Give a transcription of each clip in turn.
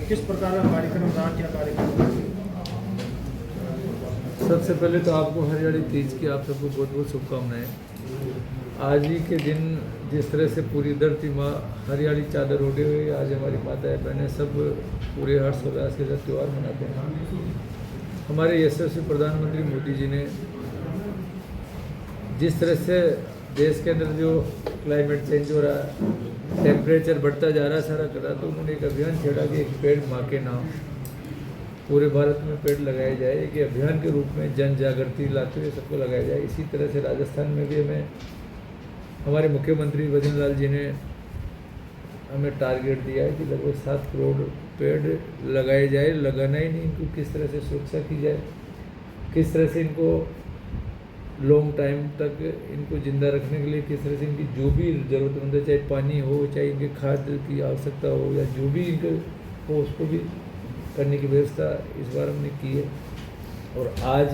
किस प्रकार का कार्यक्रम रहा, क्या कार्यक्रम? सबसे पहले तो आपको हरियाली तीज की आप सबको बहुत बहुत शुभकामनाएं। आज ही के दिन जिस तरह से पूरी धरती माँ हरियाली चादर ओढ़े हुए आज हमारी माताएं बहनें सब पूरे हर्षोल्लास के साथ त्यौहार मनाते हैं। हमारे यशस्वी प्रधानमंत्री मोदी जी ने जिस तरह से देश के अंदर जो क्लाइमेट चेंज हो रहा है, टेम्परेचर बढ़ता जा रहा है, सारा कर रहा, तो उन्होंने एक अभियान छेड़ा कि एक पेड़ माँ के नाम, पूरे भारत में पेड़ लगाए जाए। एक अभियान के रूप में जन जागृति लाते हुए सबको लगाया जाए। इसी तरह से राजस्थान में भी हमारे मुख्यमंत्री भजन लाल जी ने हमें टारगेट दिया है कि लगभग 7 करोड़ पेड़ लगाए जाए। लगाना ही नहीं, इनको किस तरह से सुरक्षा की जाए, किस तरह से इनको लॉन्ग टाइम तक इनको ज़िंदा रखने के लिए किस तरह से इनकी जो भी ज़रूरतमंद है, चाहे पानी हो, चाहे इनके खाद की आवश्यकता हो, या जो भी इनको हो उसको भी करने की व्यवस्था इस बार हमने की है। और आज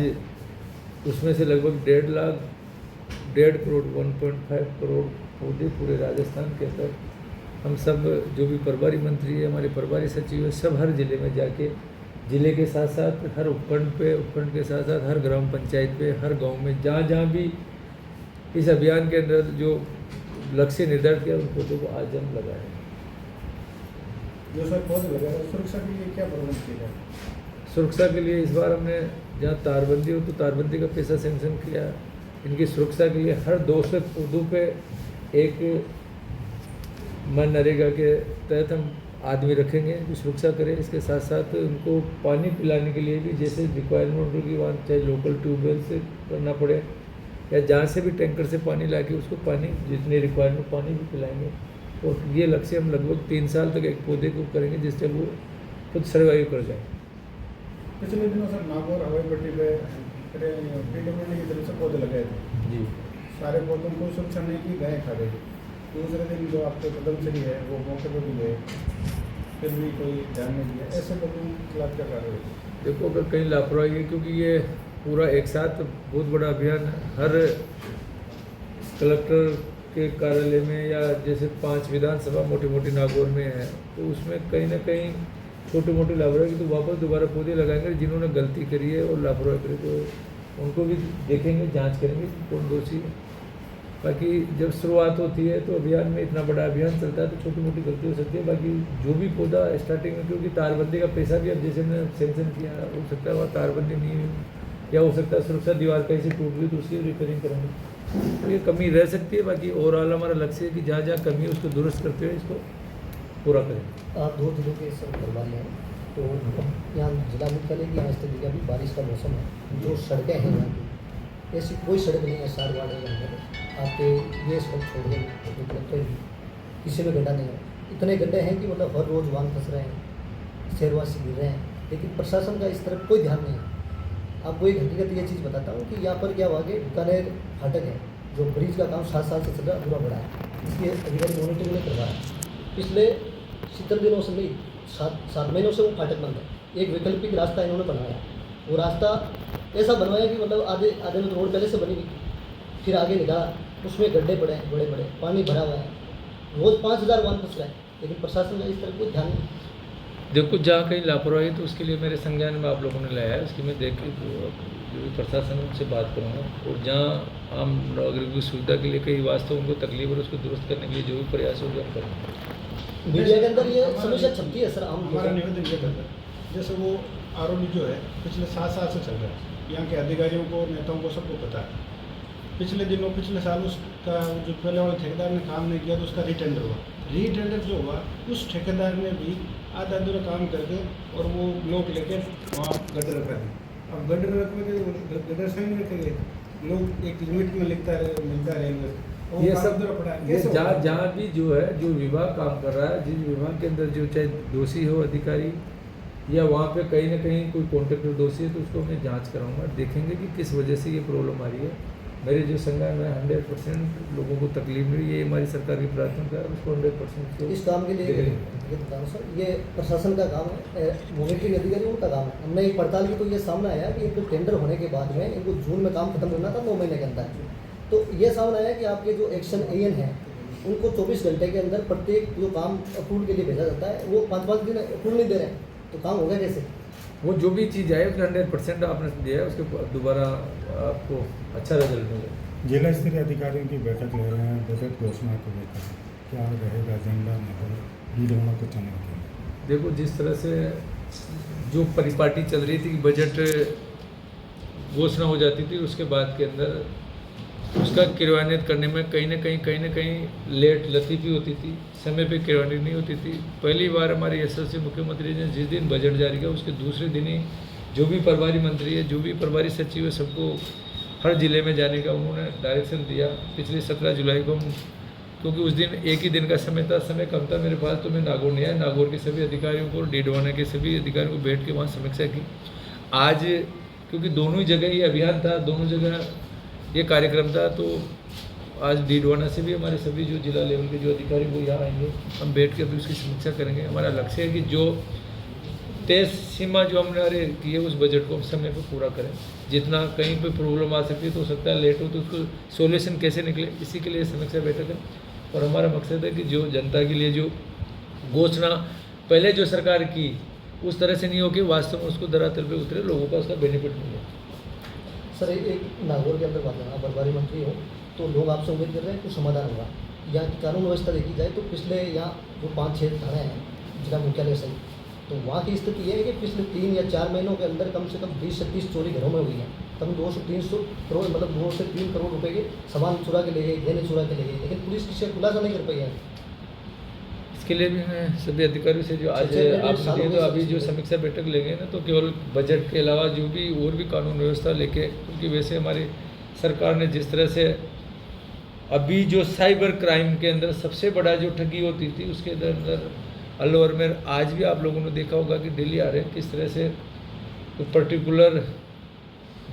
उसमें से लगभग 1.5 करोड़ 1.5 करोड़ पौधे पूरे राजस्थान के अंदर हम सब जो भी प्रभारी मंत्री है, हमारे प्रभारी सचिव है, सब हर ज़िले में जाके ज़िले के साथ साथ हर उपखंड के साथ साथ हर ग्राम पंचायत पे, हर गांव में जहाँ भी इस अभियान के अंदर जो लक्ष्य निर्धारित किया उन पौधों को आज हम लगाए। जो सर पौधे लगाए सुरक्षा के लिए क्या प्रबंध किया जाए? सुरक्षा के लिए इस बार हमने जहाँ तारबंदी हो तो तारबंदी का पैसा सेंक्शन किया। इनकी सुरक्षा के लिए हर 200 पौधों पे एक मनरेगा के तहत हम आदमी रखेंगे जो सुरक्षा करें। इसके साथ साथ उनको पानी पिलाने के लिए भी जैसे रिक्वायरमेंट होगी वहाँ, चाहे लोकल ट्यूबवेल से करना पड़े या जहाँ से भी टैंकर से पानी ला के उसको पानी जितनी रिक्वायरमेंट पानी भी पिलाएंगे। और ये लक्ष्य हम लगभग 3 साल तक एक पौधे को करेंगे जिससे वो खुद सर्वाइव कर जाए। पिछले दिनों सर नागौर हवाई पट्टी पे PWD की तरफ से पौधे लगाए थे जी। सारे पौधों को सुरक्षा नहीं की, गाय खा गई। दूसरे दिन जो आपके कदम चली है वो मौके पर भी गए, फिर भी कोई ध्यान नहीं दिया। ऐसे लोगों के खिलाफ क्या कार्रवाई? देखो अगर कहीं लापरवाही है, क्योंकि ये पूरा एक साथ बहुत बड़ा अभियान हर कलेक्टर के कार्यालय में या जैसे 5 विधानसभा मोटी नागौर में है, तो उसमें कहीं ना कहीं छोटी मोटी लापरवाही तो वापस दोबारा पौधे लगाएंगे। जिन्होंने गलती करी है और लापरवाही करी तो उनको भी देखेंगे, जांच करेंगे कि कौन दोषी है। बाकी जब शुरुआत होती है तो अभियान में इतना बड़ा अभियान चलता है तो छोटी मोटी गलती हो सकती है। बाकी जो भी पौधा स्टार्टिंग में, क्योंकि तारबंदी का पैसा भी अब जैसे हमने सेंक्शन किया, हो सकता है वहाँ तारबंदी नहीं हुई या हो सकता है सुरक्षा दीवार कहीं से टूट गई तो उसकी रिपेयरिंग करेंगे, तो ये कमी रह सकती है। बाकी ओवरऑल हमारा लक्ष्य है कि जहाँ जहाँ कमी है उसको दुरुस्त करते हुए इसको पूरा करें। आप 2 जिलों के सर प्रभारी हैं, तो यहाँ जिला मुख्यालय की यहाँ स्थिति अभी बारिश का मौसम है, जो सड़कें हैं यहाँ की ऐसी कोई सड़क नहीं है 60 वार्ड के अंदर आपके ये सड़क छोड़ दें मतलब तो किसी में गड्ढा नहीं है। इतने गड्ढे हैं कि मतलब हर रोज़ वाहन फंस रहे हैं, शहरवासी गिर रहे हैं, लेकिन प्रशासन का इस तरफ कोई ध्यान नहीं है। आपको एक हकीकत ये चीज़ बताता हूँ कि यहाँ पर क्या हुआ कि बीकानेर फाटक है, जो ब्रिज का काम 7 साल से चल रहा अधूरा पड़ा है, इसकी अधिकारी मॉनिटरिंग नहीं करवा है। पिछले 70 दिनों से नहीं 7 महीनों से वो फाटक बंद है। एक वैकल्पिक रास्ता इन्होंने बनवाया, वो रास्ता ऐसा बनवाया कि मतलब आधे में रोड पहले से बनी हुई, फिर आगे निकाला, उसमें गड्ढे पड़े हैं बड़े बड़े, पानी भरा हुआ है, रोज़ 5000 वाहन फंस रहे हैं, लेकिन प्रशासन का इस तरफ कोई ध्यान नहीं। देखो जहाँ कहीं लापरवाही तो उसके लिए मेरे संज्ञान में आप लोगों ने लाया है, उसकी मैं देख के जो भी प्रशासन उनसे बात करूँगा। और जहाँ आम नागरिक की सुविधा के लिए कहीं वास्तव उनको तकलीफ और उसको दुरुस्त करने के लिए जो भी प्रयास होगा हम करेंगे। मीडिया के अंदर ये समस्या छपती है सर, आम हमारा निवेदन ये करता है जैसे वो आरोपी जो है पिछले 7 साल से चल रहा है, यहाँ के अधिकारियों को, नेताओं को सबको पता है। पिछले साल उसका जो पहले वाले ठेकेदार ने काम नहीं किया तो उसका रीटेंडर हुआ। रीटेंडर जो हुआ उस ठेकेदार ने भी आधा अधूरा काम करके और वो लोग लेके वहाँ गड्ढे रखा है। अब गड्ढे रखने के गड्ढे सही नहीं रखेंगे, लोग एक लिमिट में मिलता रहेंगे। ये सब ये जहाँ भी जो है जो विभाग काम कर रहा है, जिस विभाग के अंदर जो चाहे दोषी हो अधिकारी या वहाँ पे कहीं ना कहीं कोई कॉन्ट्रैक्टर दोषी है तो उसको मैं जांच कराऊंगा, देखेंगे कि किस वजह से ये प्रॉब्लम आ रही है। मेरे जो संज्ञान में 100% लोगों को तकलीफ मिली, ये हमारी सरकार की प्राथमिकता है, उसको 100% इस काम के लिए ये बताऊँ सर, ये प्रशासन का काम है, मॉनिटरिंग अधिकारियों का काम है। हमने एक पड़ताल की तो ये सामने आया कि इनको टेंडर होने के बाद में इनको जून में काम खत्म करना था 9 महीने के अंदर। तो ये सामने आया कि आपके जो एक्शन AN है उनको 24 घंटे के अंदर प्रत्येक जो काम अप्रूव के लिए भेजा जाता है वो 5-5 दिन अप्रूव नहीं दे रहे हैं, तो काम होगा कैसे? वो जो भी चीज़ आए उसका 100% आपने दिया है, उसके दोबारा आपको अच्छा रिजल्ट मिलेगा। जिला स्तरीय अधिकारियों की बैठक ले रहे हैं, बजट घोषणा को लेकर क्या रहेगा एजेंडा में, लीडरों को चुनाव के? देखो, जिस तरह से जो परिपाटी चल रही थी कि बजट घोषणा हो जाती थी, उसके बाद के अंदर उसका क्रियान्वित करने में कहीं ना कहीं लेट लतीफ़ी होती थी, समय पे क्रियान्वित नहीं होती थी। पहली बार हमारे यशस्वी मुख्यमंत्री ने जिस दिन बजट जारी किया उसके दूसरे दिन ही जो भी प्रभारी मंत्री है, जो भी प्रभारी सचिव है, सबको हर ज़िले में जाने का उन्होंने डायरेक्शन दिया। पिछले 17 जुलाई को हम, क्योंकि उस दिन एक ही दिन का समय था, समय कम था मेरे पास, तो मैं नागौर नहीं आया। नागौर के सभी अधिकारियों को, डीडवाना के सभी अधिकारियों को बैठ के वहाँ समीक्षा की। आज क्योंकि दोनों ही जगह ये अभियान था, दोनों जगह ये कार्यक्रम था, तो आज डीडवाना से भी हमारे सभी जो जिला लेवल के जो अधिकारी वो यहाँ आएंगे, हम बैठ के अभी उसकी समीक्षा करेंगे। हमारा लक्ष्य है कि जो तय सीमा जो हमने की है उस बजट को हम समय पर पूरा करें। जितना कहीं पे प्रॉब्लम आ सकती है तो हो सकता है लेट हो, तो उसको सोल्यूशन कैसे निकले, इसी के लिए समीक्षा बैठक है। और हमारा मकसद है कि जो जनता के लिए जो घोषणा पहले जो सरकार की उस तरह से नहीं हो कि वास्तव में उसको धरातल पे उतरे, लोगों का उसका बेनिफिट मिले। सर, एक नागौर के अंदर बात है, आप प्रभारी मंत्री हो तो लोग आपसे उम्मीद कर रहे हैं कुछ समाधान होगा। यहाँ की कानून व्यवस्था देखी जाए तो पिछले यहाँ जो 5-6 थाने हैं जिला मुख्यालय सहित, तो वहाँ की स्थिति ये है कि पिछले 3 या 4 महीनों के अंदर कम से कम 20 से 30 चोरी घरों में हुई है। कम 200 से 300 करोड़, मतलब 2 से 3 करोड़ रुपए के सामान चुरा के ले गए, गहने चुरा के ले गए, लेकिन पुलिस किसी का खुलासा नहीं कर पाई है। इसके लिए भी मैं सभी अधिकारियों से जो आज आपने दिए, तो अभी जो समीक्षा बैठक लेंगे ना, तो केवल बजट के अलावा जो भी और भी कानून व्यवस्था लेके, क्योंकि वैसे हमारी सरकार ने जिस तरह से अभी जो साइबर क्राइम के अंदर सबसे बड़ा जो ठगी होती थी उसके अंदर अलवर में आज भी आप लोगों ने देखा होगा कि दिल्ली आ रहे हैं, किस तरह से पर्टिकुलर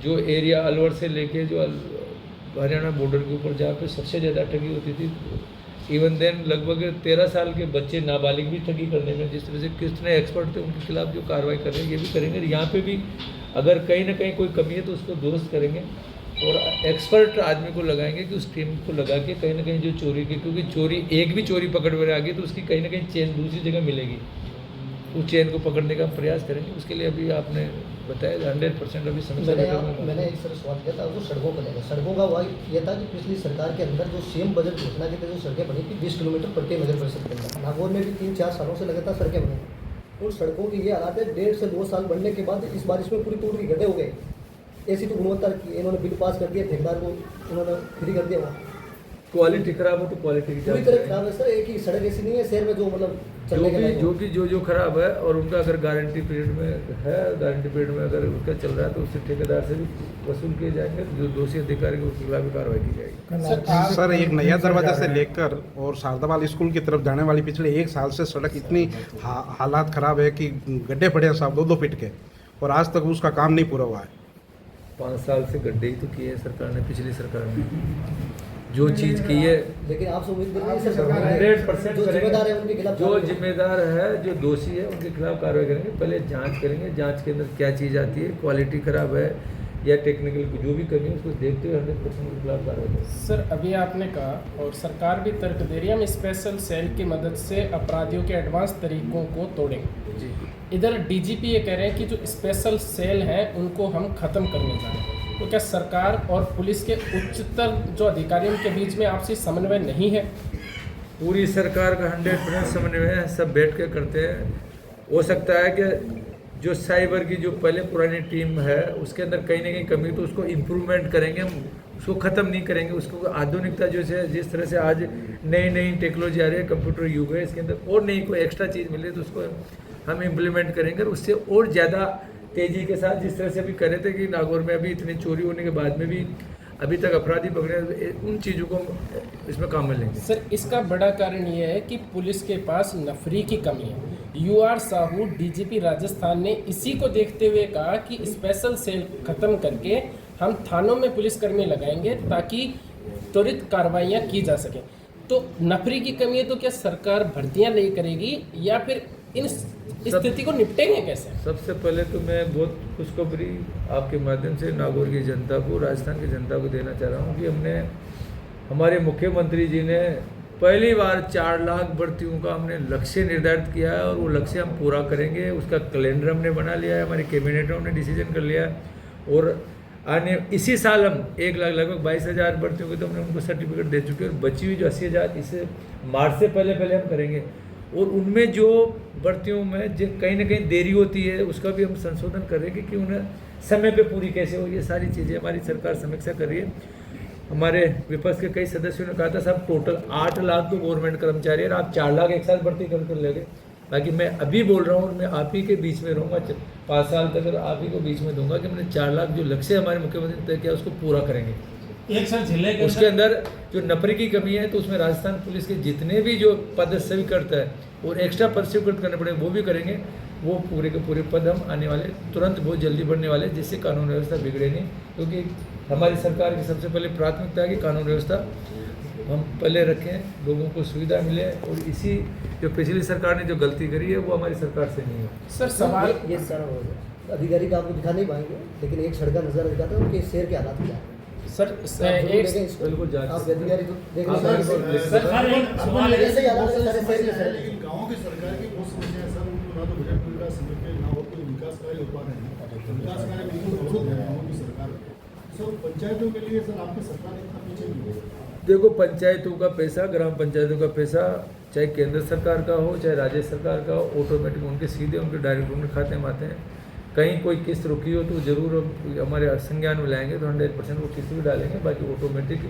जो एरिया अलवर से लेके जो हरियाणा बॉर्डर के ऊपर जहाँ पे सबसे ज़्यादा ठगी होती थी, इवन देन लगभग 13 साल के बच्चे नाबालिग भी ठगी करने में, जिस तरह से कितने एक्सपर्ट थे उनके खिलाफ जो कार्रवाई कर रहे हैं ये भी करेंगे। यहाँ पे भी अगर कहीं ना कहीं कोई कमी है तो उसको दुरुस्त करेंगे और एक्सपर्ट आदमी को लगाएंगे कि उस टीम को लगा के कहीं ना कहीं जो चोरी की, क्योंकि चोरी एक भी चोरी पकड़ में आ गई तो उसकी कहीं ना कहीं चेन दूसरी जगह मिलेगी, उस चेन को पकड़ने का हम प्रयास करेंगे। उसके लिए अभी आपने बताया 100% अभी समीक्षा मैंने एक सर सवाल किया था वो सड़कों को लेकर। सड़कों का वही ये था कि पिछली सरकार के अंदर जो सीएम बजट घोषणा के तहत जो सड़कें बनी थी 20 किलोमीटर प्रत्येक नगर परिषद के अंदर, नागौर में भी 3-4 सालों से लगातार सड़कें बनी। उन सड़कों की ये हालात है 1.5 से 2 साल बनने के बाद इस बारिश में पूरी टूट के गड्ढे हो गए। ऐसी तो गुणवत्ता की इन्होंने बिल पास कर दिया, ठेकेदार को उन्होंने फ्री कर दिया। वहाँ क्वालिटी खराब हो तो क्वालिटी की पूरी तरह खराब है सर। एक ही सड़क ऐसी नहीं है शहर में जो मतलब चलने के लायक जो खराब है, और उनका अगर गारंटी पीरियड में है, गारंटी पीरियड में अगर उसका चल रहा है तो उससे ठेकेदार से भी वसूल किए जाएंगे, जो दोषी अधिकारी को उसके खिलाफ भी कार्रवाई की जाएगी। सर, एक नया दरवाजा से लेकर और शारदाबाद स्कूल की तरफ जाने वाली पिछले 1 साल से सड़क इतनी हालात खराब है कि गड्ढे पड़े हैं साहब 2-2 फीट के, और आज तक उसका काम नहीं पूरा हुआ है। 5 साल से गड्ढे ही तो किए हैं सरकार ने, पिछली सरकार ने जो चीज़ की है। लेकिन आपसे उम्मीद कर रही है सर 100% जो जिम्मेदार है उनके खिलाफ, जो जिम्मेदार है, जो दोषी है उनके खिलाफ कार्रवाई करेंगे। पहले जांच करेंगे, जांच के अंदर क्या चीज़ आती है, क्वालिटी खराब है या टेक्निकल जो भी कमी है उसको देखते हुए 100% के खिलाफ कार्रवाई करेंगे। सर, अभी आपने कहा और सरकार भी तर्क दे रही है हम स्पेशल सेल की मदद से अपराधियों के एडवांस तरीकों को तोड़ेंगे। जी, इधर डीजीपी ये कह रहे हैं कि जो स्पेशल सेल हैं उनको हम ख़त्म करने जा रहे हैं। तो क्या सरकार और पुलिस के उच्चतर जो अधिकारियों के बीच में आपसी समन्वय नहीं है? पूरी सरकार का 100% समन्वय है, सब बैठ के करते हैं। हो सकता है कि जो साइबर की जो पहले पुरानी टीम है उसके अंदर कहीं ना कहीं कमी, तो उसको इम्प्रूवमेंट करेंगे हम, उसको ख़त्म नहीं करेंगे। उसको आधुनिकता जो है, जिस तरह से आज नई टेक्नोलॉजी आ रही है, कंप्यूटर युग है, इसके अंदर और नई कोई एक्स्ट्रा चीज़ मिले तो उसको हम इम्प्लीमेंट करेंगे और उससे और ज़्यादा तेज़ी के साथ, जिस तरह से अभी कर रहे थे कि नागौर में अभी इतनी चोरी होने के बाद में भी अभी तक अपराधी पकड़े, उन चीज़ों को इसमें काम में लेंगे। सर, इसका बड़ा कारण ये है कि पुलिस के पास नफरी की कमी है। UR साहू डीजीपी राजस्थान ने इसी को देखते हुए कहा कि स्पेशल सेल खत्म करके हम थानों में पुलिसकर्मी लगाएंगे ताकि त्वरित कार्रवाइयाँ की जा सकें। तो नफरी की कमी है तो क्या सरकार भर्तियाँ नहीं करेगी या फिर इन स्थिति को निपटेंगे कैसे? सबसे पहले तो मैं बहुत खुशखबरी आपके माध्यम से नागौर की जनता को, राजस्थान की जनता को देना चाह रहा हूँ कि हमारे मुख्यमंत्री जी ने पहली बार 4 लाख भर्तियों का हमने लक्ष्य निर्धारित किया है और वो लक्ष्य हम पूरा करेंगे। उसका कैलेंडर हमने बना लिया है, हमारी कैबिनेट ने डिसीजन कर लिया है और आने इसी साल हम 1 लाख लगभग 22,000 भर्तियों के तो हमने उनको सर्टिफिकेट दे चुके हैं और बची हुई जो 80,000 इसे मार्च से पहले हम करेंगे। और उनमें जो भर्तियों में जो कहीं ना कहीं देरी होती है उसका भी हम संशोधन करेंगे कि उन्हें समय पे पूरी कैसे हो। ये सारी चीज़ें हमारी सरकार समीक्षा कर रही है। हमारे विपक्ष के कई सदस्यों ने कहा था साहब टोटल 8 लाख तो गवर्नमेंट कर्मचारी है और आप 4 लाख एक साथ भर्ती कर लेंगे। बाकी मैं अभी बोल रहा हूँ और मैं आप ही के बीच में रहूँगा, 5 साल तक आप ही को बीच में दूंगा कि मैंने 4 लाख जो लक्ष्य हमारे मुख्यमंत्री ने तय किया उसको पूरा करेंगे। एक सर जिले के उसके अंदर जो नौकरी की कमी है तो उसमें राजस्थान पुलिस के जितने भी जो पद स्वीकृत है और एक्स्ट्रा पद स्वीकृत करने पड़ेंगे वो भी करेंगे। वो पूरे के पूरे पद हम आने वाले तुरंत बहुत जल्दी बढ़ने वाले, जिससे कानून व्यवस्था बिगड़े नहीं। क्योंकि हमारी सरकार की सबसे पहले प्राथमिकता है कि कानून व्यवस्था हम पहले रखें, लोगों को सुविधा मिले। और इसी जो पिछली सरकार ने जो गलती करी है वो हमारी सरकार से नहीं है। सर सवाल ये सर अधिकारी का आपको दिखा नहीं पाएंगे, लेकिन एक सड़क का नज़र दिखाता है उनके शहर के हालात क्या है। सर एक बिल्कुल जांच आप अधिकारी तो देख सर, एक सवाल है। ऐसे ही हालात है सारे शहर के शहर। लेकिन गाँव की सरकार की बहुत समस्या है सर, उनको ना तो बजट मिल रहा समय पे, ना और कोई विकास कार्य हो पा रहे हैं। विकास कार्य बिल्कुल अवरुद्ध है गाँव की सरकार। सर पंचायतों के लिए सर आपकी सरकार इतना पीछे नहीं है। देखो, पंचायतों का पैसा, ग्राम पंचायतों का पैसा, चाहे केंद्र सरकार का हो चाहे राज्य सरकार का हो, ऑटोमेटिक उनके सीधे उनके डायरेक्ट उनके खाते में आते हैं। कहीं कोई किस्त रुकी हो तो ज़रूर हमारे संज्ञान में लाएंगे तो 100% वो किस्त भी डालेंगे। बाकी ऑटोमेटिक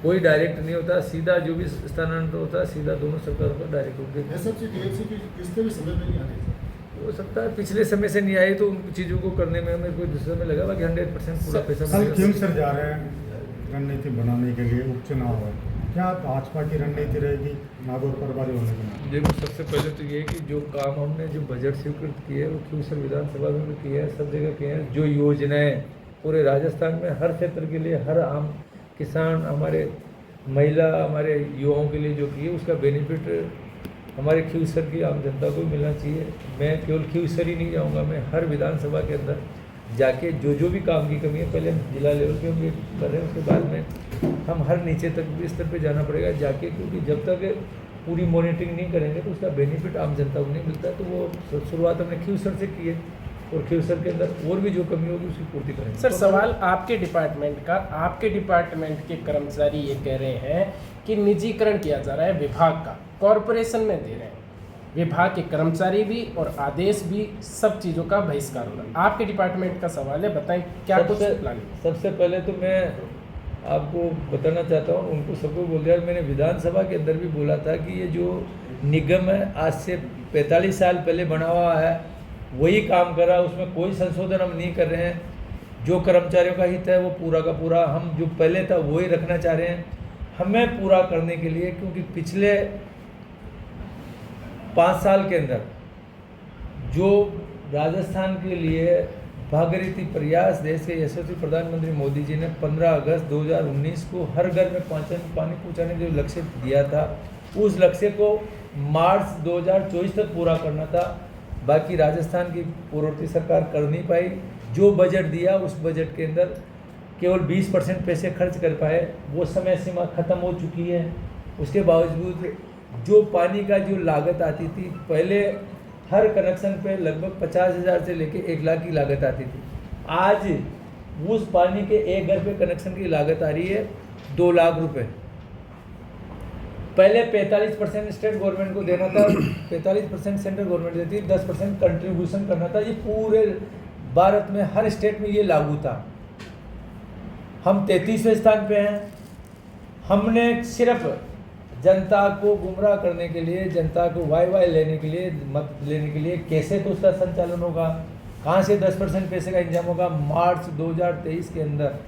कोई डायरेक्ट नहीं होता, सीधा जो भी स्थानांतरण होता है सीधा दोनों सरकारों का डायरेक्ट उनके। एसएफसी डीएफसी की किस्तें भी समय पे नहीं आ रही। हो सकता है पिछले समय से नहीं आई तो उन चीज़ों को करने में हमें कोई दूसरे में लगा। बाकी 100% पूरा पैसा सर मिलेगा। क्यों सर जा रहे हैं रणनीति बनाने के लिए? उपचुनाव है, क्या भाजपा की रणनीति रहेगी नागौर प्रभारी होने के लिए? देखो, सबसे पहले तो ये है कि जो काम हमने जो बजट स्वीकृत किए वो क्यों सर विधानसभा में भी किए हैं, सब जगह किए हैं। जो योजनाएं पूरे राजस्थान में हर क्षेत्र के लिए, हर आम किसान, हमारे महिला, हमारे युवाओं के लिए जो की है उसका बेनिफिट हमारे खीवसर की आम जनता को मिलना चाहिए। मैं केवल खीवसर ही नहीं जाऊँगा, मैं हर विधानसभा के अंदर जाके जो भी काम की कमी है पहले हम जिला लेवल पे हम ये कर रहे हैं, उसके बाद में हम हर नीचे तक भी स्तर पे जाना पड़ेगा जाके, क्योंकि जब तक पूरी मॉनिटरिंग नहीं करेंगे तो उसका बेनिफिट आम जनता को नहीं मिलता। तो वो शुरुआत हमने खीवसर से की है और खीवसर के अंदर और भी जो कमी होगी उसकी पूर्ति करेंगे। सर सवाल आपके डिपार्टमेंट का, आपके डिपार्टमेंट के कर्मचारी ये कह रहे हैं कि निजीकरण किया जा रहा है विभाग का, कॉरपोरेशन में दे रहे हैं, विभाग के कर्मचारी भी और आदेश भी, सब चीज़ों का बहिष्कार हो रहा है। आपके डिपार्टमेंट का सवाल है, बताएं क्या कुछ प्लानिंग। सबसे पहले तो मैं आपको बताना चाहता हूँ, उनको सबको बोल दिया, मैंने विधानसभा के अंदर भी बोला था कि ये जो निगम है आज से 45 साल पहले बना हुआ है, वही काम कर रहा है, उसमें कोई संशोधन हम नहीं कर रहे हैं। जो कर्मचारियों का हित है वो पूरा का पूरा हम जो पहले था वही रखना चाह रहे हैं। हमें पूरा करने के लिए, क्योंकि पिछले 5 साल के अंदर जो राजस्थान के लिए भागीरथी प्रयास देश के यशस्वी प्रधानमंत्री मोदी जी ने 15 अगस्त 2019 को हर घर में पानी पहुंचाने का जो लक्ष्य दिया था, उस लक्ष्य को मार्च 2024 तक पूरा करना था। बाकी राजस्थान की पूर्ववर्ती सरकार कर नहीं पाई। जो बजट दिया उस बजट के अंदर केवल 20% पैसे खर्च कर पाए, वो समय सीमा ख़त्म हो चुकी है। उसके बावजूद जो पानी का जो लागत आती थी, पहले हर कनेक्शन पे लगभग 50,000 से लेके 1 लाख की लागत आती थी। आज उस पानी के एक घर पे कनेक्शन की लागत आ रही है 2 लाख रुपए। पहले 45% स्टेट गवर्नमेंट को देना था, 45% सेंट्रल गवर्नमेंट देती, 10% कंट्रीब्यूशन करना था। ये पूरे भारत में हर स्टेट में ये लागू था। हम 33वें स्थान पे हैं। हमने सिर्फ जनता को गुमराह करने के लिए, जनता को वाई लेने के लिए, मत लेने के लिए, कैसे तो उसका संचालन होगा, कहाँ से 10% पैसे का इंतजाम होगा। मार्च 2023 के अंदर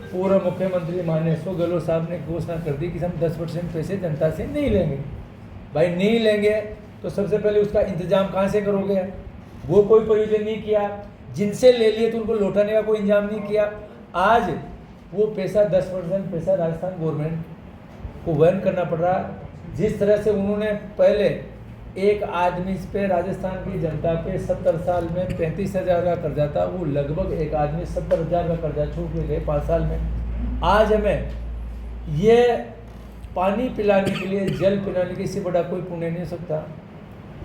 पूर्व मुख्यमंत्री माननीय अशोक गहलोत साहब ने घोषणा कर दी कि हम 10% पैसे जनता से नहीं लेंगे। भाई नहीं लेंगे तो सबसे पहले उसका इंतजाम कहाँ से करोगे? वो कोई प्रयोजन नहीं किया। जिनसे ले लिए तो उनको लौटाने का कोई इंतजाम नहीं किया। आज वो पैसा 10% पैसा राजस्थान गवर्नमेंट को वहन करना पड़ रहा है। जिस तरह से उन्होंने पहले एक आदमी पे राजस्थान की जनता पे 70 साल में 35,000 का कर्जा था, वो लगभग एक आदमी 70,000 का कर्जा छूट के गए 5 साल में। आज हमें ये पानी पिलाने के लिए, जल पिलाने के इससे बड़ा कोई पुण्य नहीं हो सकता,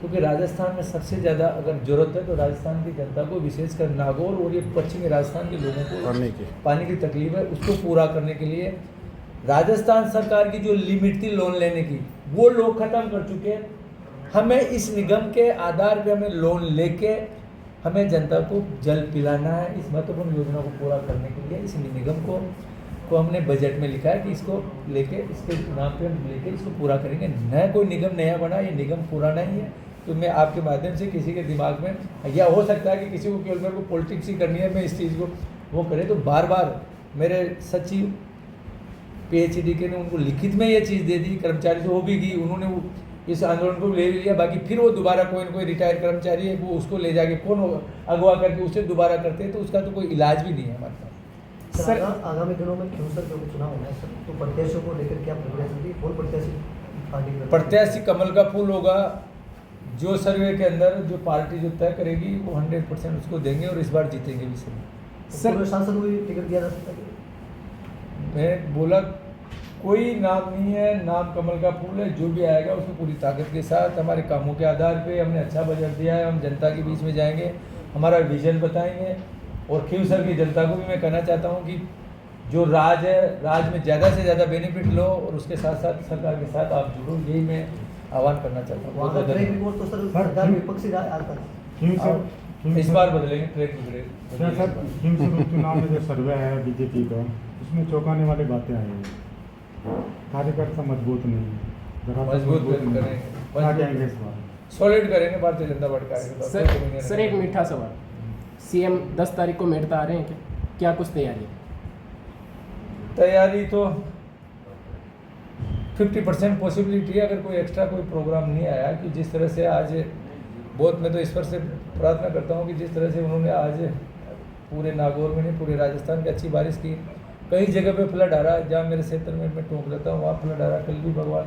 क्योंकि राजस्थान में सबसे ज़्यादा अगर जरूरत है तो राजस्थान की जनता को, विशेषकर नागौर और ये पश्चिमी राजस्थान के लोगों को पानी की तकलीफ है, उसको पूरा करने के लिए राजस्थान सरकार की जो लिमिट थी लोन लेने की, वो लोग ख़त्म कर चुके हैं। हमें इस निगम के आधार पे हमें लोन लेके हमें जनता को जल पिलाना है। इस महत्वपूर्ण योजना को पूरा करने के लिए इस निगम को हमने बजट में लिखा है कि इसको लेके, इसके नाम पे हम लेके इसको पूरा करेंगे। नया कोई निगम नया बना, ये निगम पुराना ही है। तो मैं आपके माध्यम से किसी के दिमाग में, या हो सकता है कि किसी को केवल मेरे को पॉलिटिक्स ही करनी है, मैं इस चीज़ को वो करे, तो बार बार मेरे सचिव PhD के ने उनको लिखित में ये चीज़ दे दी, कर्मचारी तो हो भी गई, उन्होंने इस आंदोलन को ले लिया, बाकी फिर वो दोबारा कोई ना कोई रिटायर्ड कर्मचारी है वो उसको ले जाके कौन अगवा करके उसे दोबारा करते हैं, तो उसका तो कोई इलाज भी नहीं है हमारे पास। सर आगामी दिनों में क्यों सर जो चुनाव होना है सर, तो प्रत्याशियों को लेकर क्या प्रिपरेशन थी, कौन प्रत्याशी पार्टी में? प्रत्याशी कमल का फूल होगा, जो सर्वे के अंदर जो पार्टी जो तय करेगी वो 100% उसको देंगे और इस बार जीतेंगे भी सर। पूर्व सांसद को भी टिकट दिया जा सकता है? मैं बोला कोई नाम नहीं है, नाम कमल का फूल है, जो भी आएगा उसको पूरी ताकत के साथ हमारे कामों के आधार पे हमने अच्छा बजट दिया है, हम जनता के बीच में जाएंगे, हमारा विजन बताएंगे। और खींवसर की जनता को भी मैं कहना चाहता हूँ कि जो राज है, राज में ज़्यादा से ज़्यादा बेनिफिट लो और उसके साथ साथ सरकार के साथ आप जुड़ो, यही मैं आह्वान करना चाहता हूँ। वहाँ का ट्रैक रिकॉर्ड तो सर सरकार विपक्षी रहा आज तक। क्यों सर इस बार बदलेंगे ट्रैक क्या सर क्यों सर उपचुनाव में जो सर्वे है बीजेपी का, उसमें चौंकाने वाली बातें आई हैं, कार्यकर्ता मजबूत नहीं है, मजबूत करेंगे, क्या कहेंगे इस बार? सॉलिड करेंगे भारतीय जनता पार्टी सर एक मीठा सवाल, CM 10 तारीख को मेरठ आ रहे हैं क्या कुछ तैयारी है? तैयारी तो 50% पॉसिबिलिटी है, अगर कोई एक्स्ट्रा कोई प्रोग्राम नहीं आया, कि जिस तरह से आज बहुत, मैं तो ईश्वर से प्रार्थना करता हूँ कि जिस तरह से उन्होंने आज पूरे नागौर में नहीं पूरे राजस्थान की अच्छी बारिश की, कई जगह पे फ्लड आ रहा है, जहाँ मेरे क्षेत्र में मैं टोंक लेता हूँ वहाँ फ्लड आ रहा है। कल भी भगवान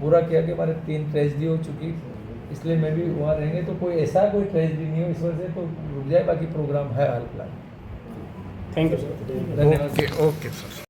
पूरा किया कि हमारे 3 ट्रेजिडी हो चुकी, इसलिए मैं भी वहाँ रहेंगे, तो कोई ऐसा कोई ट्रेजिडी नहीं हो ईश्वर से, तो रुक जाए, बाकी प्रोग्राम है हाल फिलहाल। Thank you sir. धन्यवाद। Okay sir.